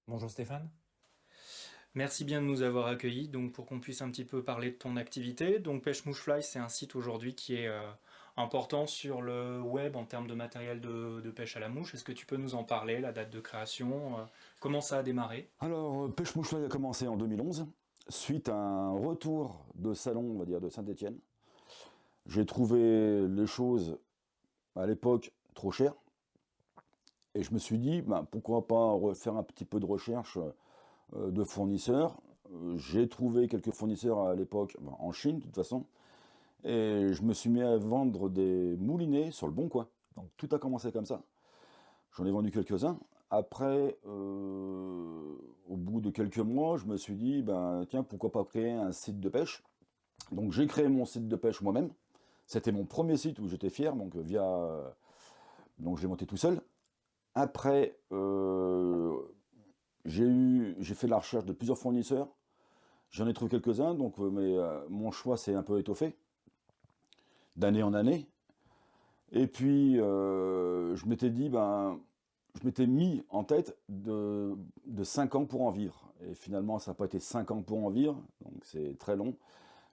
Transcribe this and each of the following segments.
Bonjour Stéphane. Merci bien de nous avoir accueillis donc pour qu'on puisse un petit peu parler de ton activité. Donc Pêche Mouche Fly, c'est un site aujourd'hui qui est important sur le web en termes de matériel de pêche à la mouche. Est-ce que tu peux nous en parler, la date de création, comment ça a démarré? Alors, Pêche Mouche Fly a commencé en 2011, suite à un retour de salon, on va dire, de Saint-Étienne. J'ai trouvé les choses, à l'époque, trop chères, et je me suis dit, ben, pourquoi pas refaire un petit peu de recherche de fournisseurs. J'ai trouvé quelques fournisseurs à l'époque, ben, en Chine, de toute façon, et je me suis mis à vendre des moulinets sur le Bon Coin. Donc tout a commencé comme ça. J'en ai vendu quelques-uns. Après, au bout de quelques mois, je me suis dit, ben tiens, pourquoi pas créer un site de pêche. Donc j'ai créé mon site de pêche moi-même. C'était mon premier site où j'étais fier, donc donc j'ai monté tout seul. Après, j'ai fait la recherche de plusieurs fournisseurs. J'en ai trouvé quelques-uns, donc mon choix s'est un peu étoffé d'année en année. Et puis je m'étais dit, ben je m'étais mis en tête de 5 ans pour en vivre. Et finalement, ça n'a pas été 5 ans pour en vivre, donc c'est très long.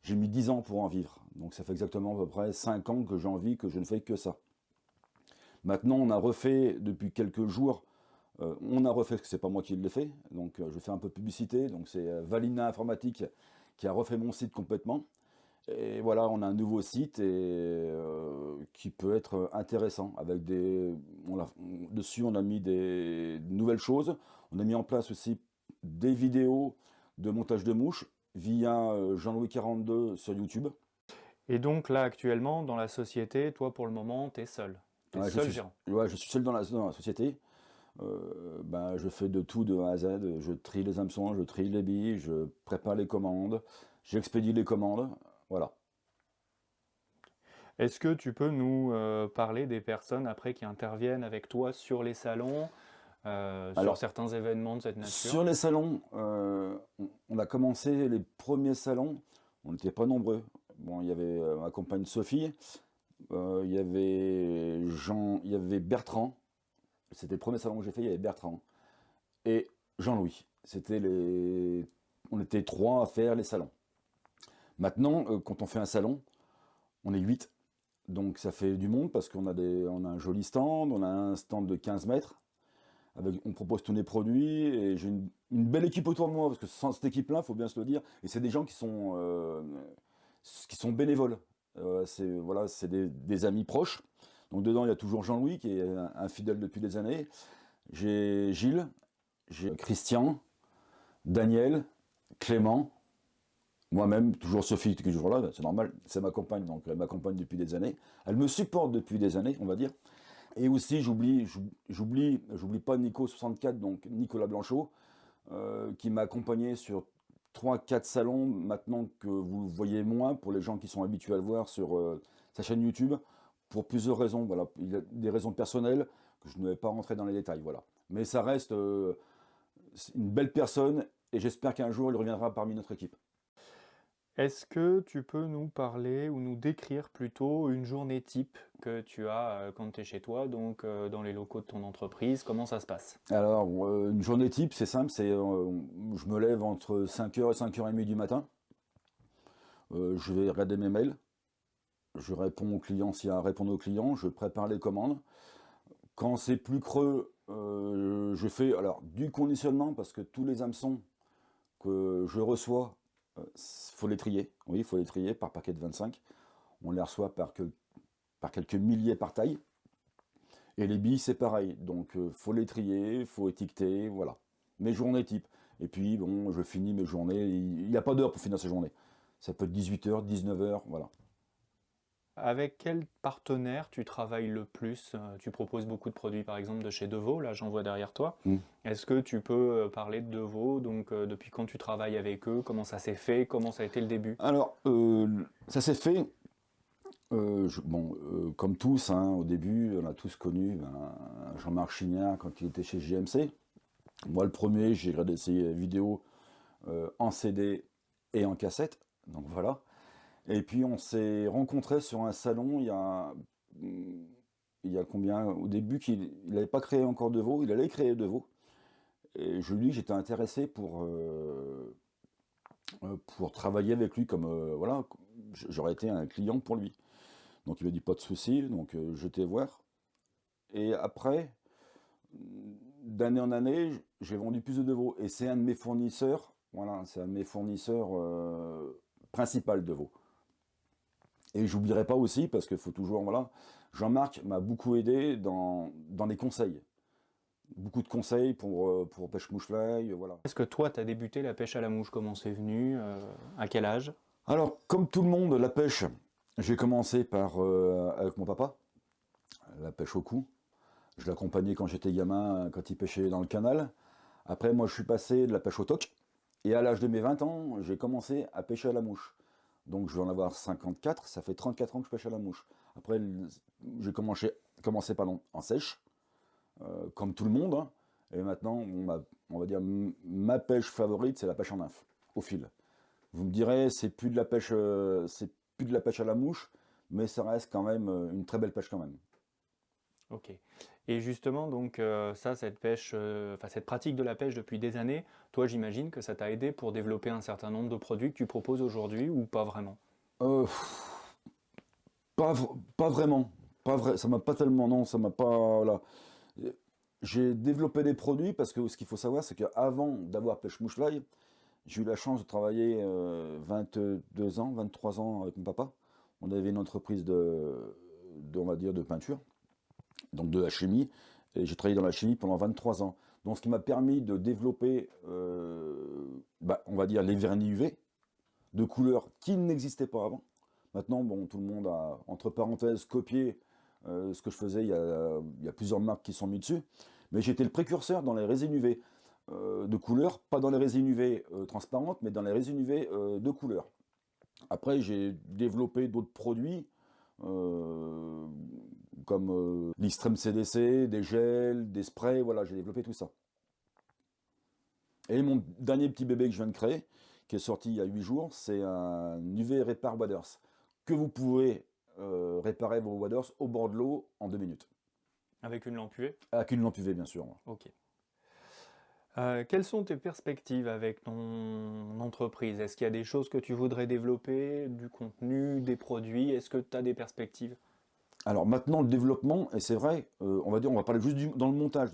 J'ai mis 10 ans pour en vivre. Donc ça fait exactement à peu près 5 ans que j'en vis, que je ne fais que ça. Maintenant, on a refait, depuis quelques jours, on a refait, parce que c'est pas moi qui l'ai fait, donc je fais un peu de publicité, donc c'est Valina Informatique qui a refait mon site complètement. Et voilà, on a un nouveau site qui peut être intéressant. Dessus, on a mis des nouvelles choses. On a mis en place aussi des vidéos de montage de mouches via Jean-Louis 42 sur YouTube. Et donc là actuellement dans la société, toi pour le moment, t'es seul. T'es Ouais, seul gérant. je suis seul dans la société. Ben, je fais de tout de A à Z. Je trie les hameçons, je trie les billes, je prépare les commandes, j'expédie les commandes. Voilà. Est-ce que tu peux nous parler des personnes après qui interviennent avec toi sur les salons, sur Alors, certains événements de cette nature? sur les salons, on a commencé les premiers salons, on n'était pas nombreux. Bon, il y avait ma compagne Sophie, il y avait Jean, il y avait Bertrand, c'était le premier salon que j'ai fait, il y avait Bertrand, et Jean-Louis. On était trois à faire les salons. Maintenant, quand on fait un salon, on est 8, donc ça fait du monde parce on a un joli stand, on a un stand de 15 mètres, on propose tous les produits et j'ai une belle équipe autour de moi parce que sans cette équipe-là, il faut bien se le dire, et c'est des gens qui sont bénévoles. C'est des amis proches. Donc dedans, il y a toujours Jean-Louis qui est un fidèle depuis des années. J'ai Gilles, j'ai Christian, Daniel, Clément, moi-même, toujours Sophie qui est toujours là, c'est normal, c'est ma compagne, donc elle m'accompagne depuis des années. Elle me supporte depuis des années, on va dire. Et aussi, j'oublie pas Nico64, donc Nicolas Blanchot, qui m'a accompagné sur trois quatre salons, maintenant que vous voyez moins, pour les gens qui sont habitués à le voir sur sa chaîne YouTube, pour plusieurs raisons. Voilà, il y a des raisons personnelles que je ne vais pas rentrer dans les détails. Voilà. Mais ça reste une belle personne et j'espère qu'un jour il reviendra parmi notre équipe. Est-ce que tu peux nous parler ou nous décrire plutôt une journée type que tu as quand tu es chez toi, donc dans les locaux de ton entreprise? Comment ça se passe? Alors, une journée type, c'est simple, je me lève entre 5 heures et 5h30 du matin. Je vais regarder mes mails, je réponds aux clients s'il y a à répondre aux clients, je prépare les commandes. Quand c'est plus creux, je fais alors du conditionnement parce que tous les hameçons que je reçois, faut les trier. Oui, il faut les trier par paquet de 25. On les reçoit par quelques milliers par taille. Et les billes, c'est pareil. Donc, faut les trier, faut étiqueter, voilà. Mes journées type. Et puis, bon, je finis mes journées. Il n'y a pas d'heure pour finir ces journées. Ça peut être 18h, 19h, voilà. Avec quel partenaire tu travailles le plus? Tu proposes beaucoup de produits par exemple de chez Devaux, là j'en vois derrière toi. Mm. Est-ce que tu peux parler de Devaux, donc depuis quand tu travailles avec eux, comment ça s'est fait, comment ça a été le début? Alors, ça s'est fait, comme tous, hein, au début, on a tous connu Jean-Marc Chignard quand il était chez JMC. Moi, le premier, j'ai regardé ses vidéos en CD et en cassette, donc voilà. Et puis, on s'est rencontrés sur un salon il y a combien? Au début, il n'avait pas créé encore Devaux, il allait créer Devaux. Et je lui dis que j'étais intéressé pour travailler avec lui comme voilà, j'aurais été un client pour lui. Donc il m'a dit pas de souci, donc je t'ai voir. Et après, d'année en année, j'ai vendu plus de veaux. Et c'est un de mes fournisseurs, voilà, c'est un de mes fournisseurs principal de veaux. Et j'oublierai pas aussi, parce qu'il faut toujours, voilà, Jean-Marc m'a beaucoup aidé dans les conseils. Beaucoup de conseils pour pêche mouche-fly, voilà. Est-ce que toi, tu as débuté la pêche à la mouche? Comment c'est venu? À quel âge? Alors, comme tout le monde, la pêche, j'ai commencé avec mon papa, la pêche au cou. Je l'accompagnais quand j'étais gamin, quand il pêchait dans le canal. Après, moi, je suis passé de la pêche au toc. Et à l'âge de mes 20 ans, j'ai commencé à pêcher à la mouche. Donc, je vais en avoir 54, ça fait 34 ans que je pêche à la mouche. Après, j'ai commencé en sèche, comme tout le monde, hein. Et maintenant, on va dire, ma pêche favorite, c'est la pêche en nymphe, au fil. Vous me direz, c'est plus de la pêche à la mouche, mais ça reste quand même une très belle pêche quand même. Ok. Et justement, donc cette pêche, enfin cette pratique de la pêche depuis des années, toi, j'imagine que ça t'a aidé pour développer un certain nombre de produits que tu proposes aujourd'hui ou pas vraiment? Euh, pas vraiment. Ça m'a pas tellement, non, ça m'a pas. Voilà. J'ai développé des produits parce que ce qu'il faut savoir, c'est qu'avant d'avoir Pêche Mouche Fly, j'ai eu la chance de travailler 22 ans, 23 ans avec mon papa. On avait une entreprise on va dire, de peinture, donc de la chimie. Et j'ai travaillé dans la chimie pendant 23 ans. Donc ce qui m'a permis de développer, on va dire, les vernis UV de couleurs qui n'existaient pas avant. Maintenant, bon, tout le monde a, entre parenthèses, copié ce que je faisais. Il y a plusieurs marques qui sont mises dessus. Mais j'étais le précurseur dans les résines UV de couleurs, pas dans les résines UV transparentes, mais dans les résines UV de couleurs. Après, j'ai développé d'autres produits euh, comme l'Istrem CDC, des gels, des sprays, voilà, j'ai développé tout ça. Et mon dernier petit bébé que je viens de créer, qui est sorti il y a 8 jours, c'est un UV Repar Waders, que vous pouvez réparer vos waders au bord de l'eau en 2 minutes. Avec une lampe UV? Avec une lampe UV, bien sûr. Ok. Quelles sont tes perspectives avec ton entreprise? Est-ce qu'il y a des choses que tu voudrais développer, du contenu, des produits? Est-ce que tu as des perspectives? Alors maintenant, le développement, et c'est vrai, on va parler juste dans le montage.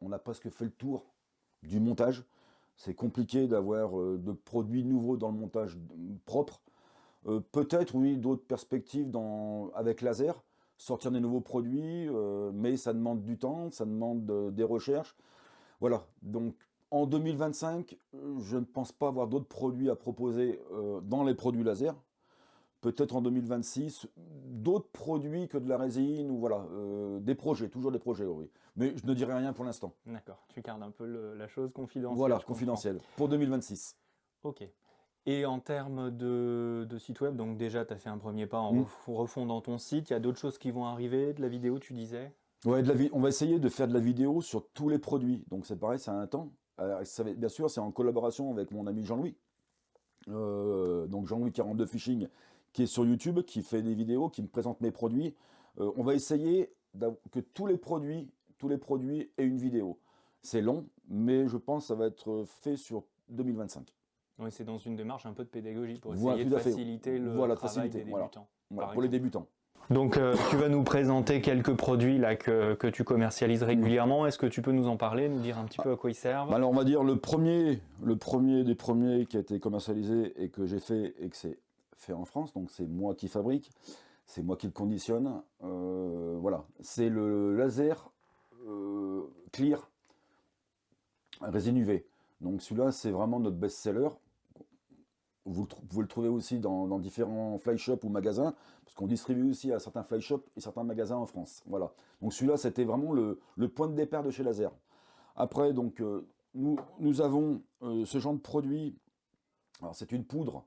On a presque fait le tour du montage. C'est compliqué d'avoir de produits nouveaux dans le montage propre. Peut-être, oui, d'autres perspectives avec laser, sortir des nouveaux produits, mais ça demande du temps, ça demande des recherches. Voilà, donc en 2025, je ne pense pas avoir d'autres produits à proposer dans les produits laser. Peut-être en 2026, d'autres produits que de la résine, ou voilà, des projets, toujours des projets, oui. Mais je ne dirai rien pour l'instant. D'accord, tu gardes un peu la chose confidentielle. Voilà, je comprends. confidentiel, pour 2026. Ok. Et en termes de site web, donc déjà, tu as fait un premier pas en Mm. refondant ton site. Il y a d'autres choses qui vont arriver, de la vidéo, tu disais? Ouais, on va essayer de faire de la vidéo sur tous les produits. Donc c'est pareil, c'est un temps. Bien sûr, c'est en collaboration avec mon ami Jean-Louis. Donc Jean-Louis 42 Fishing, qui est sur YouTube, qui fait des vidéos, qui me présente mes produits. On va essayer que tous les produits aient une vidéo. C'est long, mais je pense que ça va être fait sur 2025. Oui, c'est dans une démarche un peu de pédagogie pour Voilà, essayer tout de à fait. faciliter le Voilà, travail des voilà. débutants. Voilà, pour les débutants. Donc, tu vas nous présenter quelques produits là, que tu commercialises régulièrement. Est-ce que tu peux nous en parler, nous dire un petit peu à quoi ils servent? Alors, on va dire le premier des premiers qui a été commercialisé et que j'ai fait et que c'est fait en France, donc c'est moi qui fabrique, c'est moi qui le conditionne. Voilà, c'est le laser clear résine UV. Donc celui-là, c'est vraiment notre best-seller. Vous pouvez le trouver aussi dans différents fly shops ou magasins, parce qu'on distribue aussi à certains fly shops et certains magasins en France. Voilà. Donc celui-là, c'était vraiment le point de départ de chez Laser. Après, donc, nous avons ce genre de produit. Alors, c'est une poudre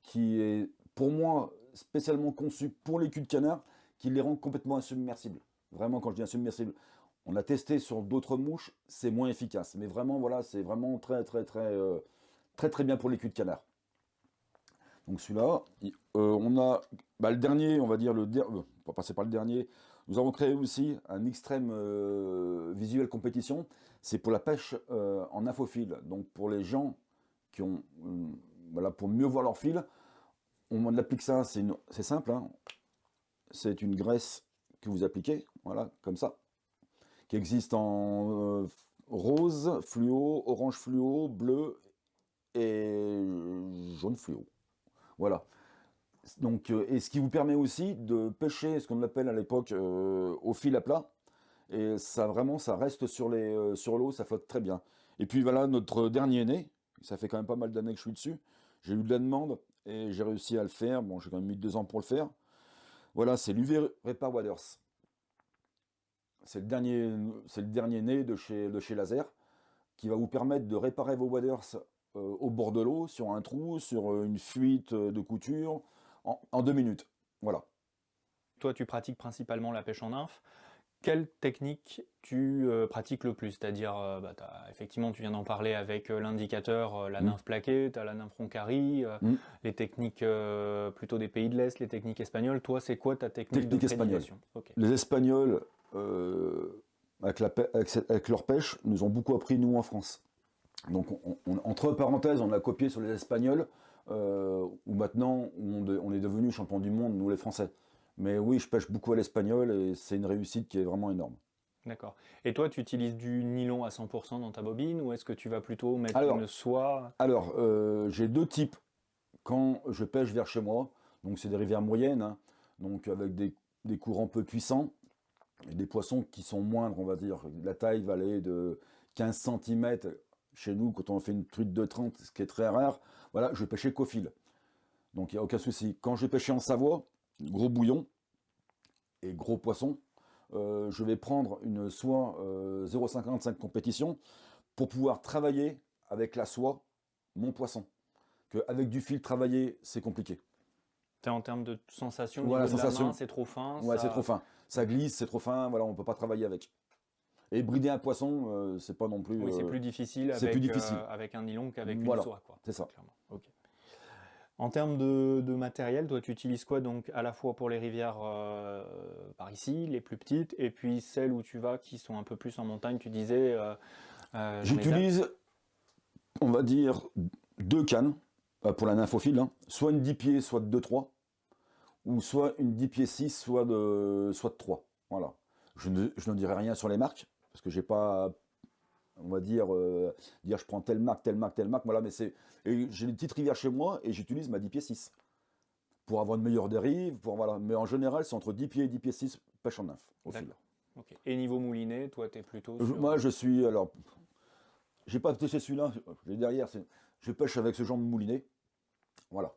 qui est, pour moi, spécialement conçue pour les culs de canard, qui les rend complètement insubmersibles. Vraiment, quand je dis insubmersibles, on a testé sur d'autres mouches, c'est moins efficace. Mais vraiment, voilà, c'est vraiment très, très, très, très, très bien pour les culs de canard. Donc celui-là, on a le dernier, on va dire on va passer par le dernier. Nous avons créé aussi un extrême visuel compétition. C'est pour la pêche en infophile. Donc pour les gens qui ont, voilà, pour mieux voir leur fil, on applique ça, c'est simple, hein. C'est une graisse que vous appliquez, voilà, comme ça, qui existe en rose fluo, orange fluo, bleu et jaune fluo. Voilà. Donc, et ce qui vous permet aussi de pêcher ce qu'on appelle à l'époque au fil à plat. Et ça vraiment, ça reste sur l'eau, ça flotte très bien. Et puis voilà, notre dernier né, ça fait quand même pas mal d'années que je suis dessus. J'ai eu de la demande et j'ai réussi à le faire. Bon, j'ai quand même mis 2 ans pour le faire. Voilà, c'est l'UV Repar Waders. C'est le dernier né de chez Laser qui va vous permettre de réparer vos waders au bord de l'eau, sur un trou, sur une fuite de couture, en 2 minutes. Voilà. Toi, tu pratiques principalement la pêche en nymphe. Quelle technique tu pratiques le plus? C'est-à-dire, effectivement, tu viens d'en parler avec l'indicateur, la nymphe plaquée, tu as la nymphe roncari, les techniques plutôt des pays de l'Est, les techniques espagnoles. Toi, c'est quoi ta technique de prédilection? Okay. Les Espagnols, avec leur pêche, nous ont beaucoup appris, nous, en France. Donc, entre parenthèses, on a copié sur les Espagnols, où maintenant, on est devenu champion du monde, nous les Français. Mais oui, je pêche beaucoup à l'espagnol et c'est une réussite qui est vraiment énorme. D'accord. Et toi, tu utilises du nylon à 100% dans ta bobine ou est-ce que tu vas plutôt mettre une soie? Alors, j'ai 2 types quand je pêche vers chez moi. Donc, c'est des rivières moyennes, hein, donc avec des courants peu puissants et des poissons qui sont moindres, on va dire. La taille va aller de 15 cm chez nous quand on fait une truite de 30, ce qui est très rare. Voilà, je vais pêcher qu'au fil. Donc, il n'y a aucun souci. Quand je vais pêcher en Savoie, gros bouillon et gros poisson, je vais prendre une soie 0,55 compétition pour pouvoir travailler avec la soie mon poisson. Avec du fil travaillé, c'est compliqué. En termes de sensation, voilà, niveau de la main, c'est trop fin. Ouais, c'est trop fin. Ça glisse, c'est trop fin, voilà, on ne peut pas travailler avec. Et brider un poisson, c'est pas non plus... Oui, c'est plus difficile avec un nylon qu'avec une soie. C'est ça. Clairement. Okay. En termes de matériel, toi, tu utilises quoi donc à la fois pour les rivières par ici, les plus petites, et puis celles où tu vas qui sont un peu plus en montagne, tu disais... J'utilise, on va dire, 2 cannes pour la nymphophile, hein. Soit une 10 pieds, soit de 2-3, ou soit une 10 pieds 6, soit de 3. Voilà. Je ne dirai rien sur les marques, parce que j'ai pas... On va dire je prends telle marque, voilà, mais j'ai des petites rivières chez moi et j'utilise ma 10 pieds 6 pour avoir une meilleure dérive, voilà. Mais en général, c'est entre 10 pieds et 10 pieds 6 pêche en nymphe au fil. Okay. Et niveau moulinet, toi, tu es plutôt Moi, je suis, alors, j'ai pas pêché celui-là, j'ai derrière, je pêche avec ce genre de moulinet, voilà,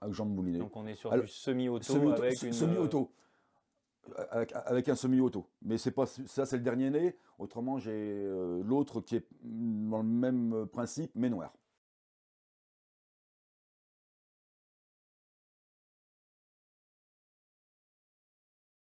avec genre de moulinet. Donc on est sur du semi-auto avec une... Semi-auto. Avec un semi-auto. Mais c'est pas ça, c'est le dernier né. Autrement, j'ai l'autre qui est dans le même principe, mais noir.